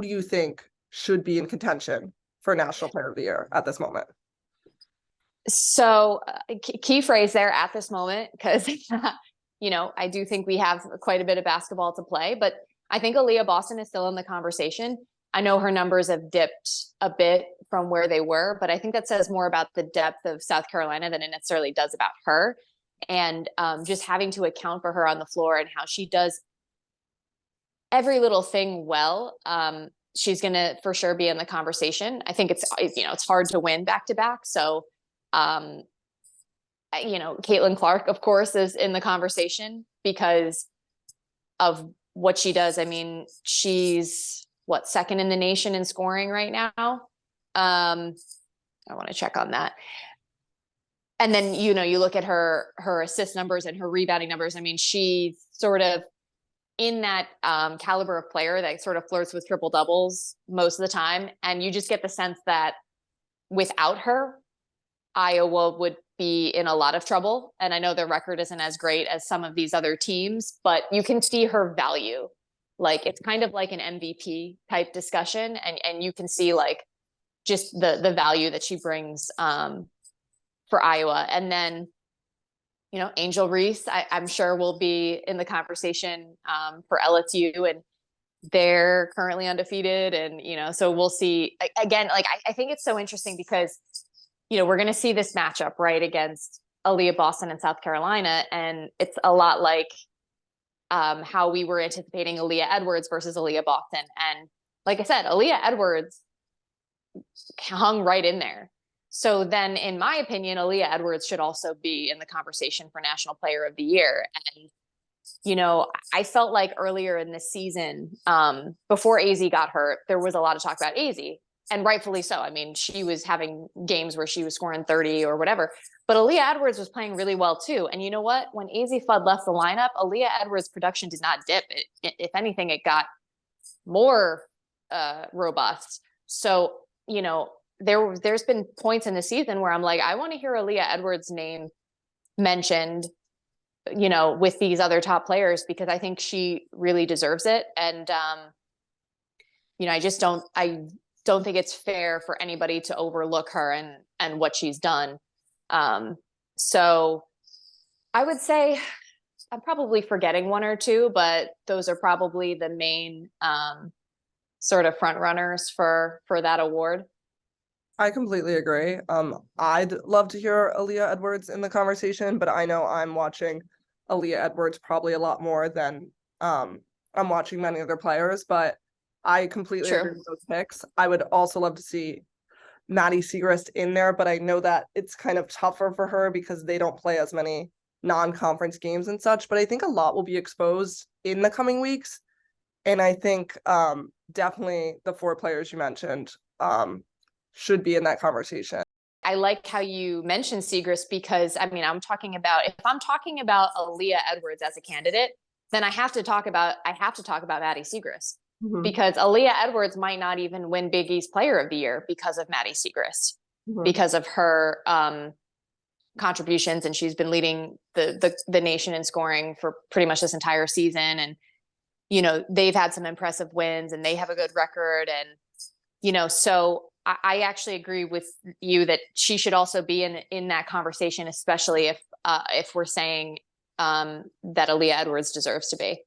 do you think should be in contention for National Player of the Year at this moment? So key phrase there, at this moment, because, I do think we have quite a bit of basketball to play, but I think Aaliyah Boston is still in the conversation. I know her numbers have dipped a bit from where they were, but I think that says more about the depth of South Carolina than it necessarily does about her. And just having to account for her on the floor and how she does every little thing well, she's going to for sure be in the conversation. I think it's hard to win back to back. So, Caitlin Clark, of course, is in the conversation because of what she does. I mean, she's second in the nation in scoring right now. I want to check on that. And then, you look at her assist numbers and her rebounding numbers. I mean, she's sort of in that caliber of player that sort of flirts with triple doubles most of the time. And you just get the sense that without her, Iowa would be in a lot of trouble. And I know their record isn't as great as some of these other teams, but you can see her value. Like, it's kind of like an MVP type discussion. And you can see like just the value that she brings for Iowa. And then, Angel Reese, I'm sure will be in the conversation for LSU, and they're currently undefeated. And, so we'll see. Again, like, I think it's so interesting because, we're going to see this matchup, right, against Aaliyah Boston and South Carolina. And it's a lot like how we were anticipating Aaliyah Edwards versus Aaliyah Boston. And like I said, Aaliyah Edwards hung right in there. So then, in my opinion, Aaliyah Edwards should also be in the conversation for National Player of the Year. And, I felt like earlier in this season, before AZ got hurt, there was a lot of talk about AZ, and rightfully so. I mean, she was having games where she was scoring 30 or whatever, but Aaliyah Edwards was playing really well too. And you know what? When AZ Fudd left the lineup, Aaliyah Edwards' production did not dip. If anything, it got more robust. So, there's been points in the season where I'm like, I want to hear Aaliyah Edwards' name mentioned, with these other top players, because I think she really deserves it. And, I don't think it's fair for anybody to overlook her and what she's done. So I would say I'm probably forgetting one or two, but those are probably the main sort of front runners for that award. I completely agree. I'd love to hear Aaliyah Edwards in the conversation, but I know I'm watching Aaliyah Edwards probably a lot more than I'm watching many other players, but I completely agree with those picks. I would also love to see Maddie Siegrist in there, but I know that it's kind of tougher for her because they don't play as many non-conference games and such, but I think a lot will be exposed in the coming weeks. And I think definitely the four players you mentioned should be in that conversation. I like how you mentioned Siegrist because, I mean, if I'm talking about Aaliyah Edwards as a candidate, then I have to talk about Maddie Siegrist. Mm-hmm. Because Aaliyah Edwards might not even win Big East Player of the Year because of Maddie Siegrist, mm-hmm. because of her contributions, and she's been leading the nation in scoring for pretty much this entire season. And they've had some impressive wins, and they have a good record, and so I actually agree with you that she should also be in that conversation, especially if we're saying that Aaliyah Edwards deserves to be.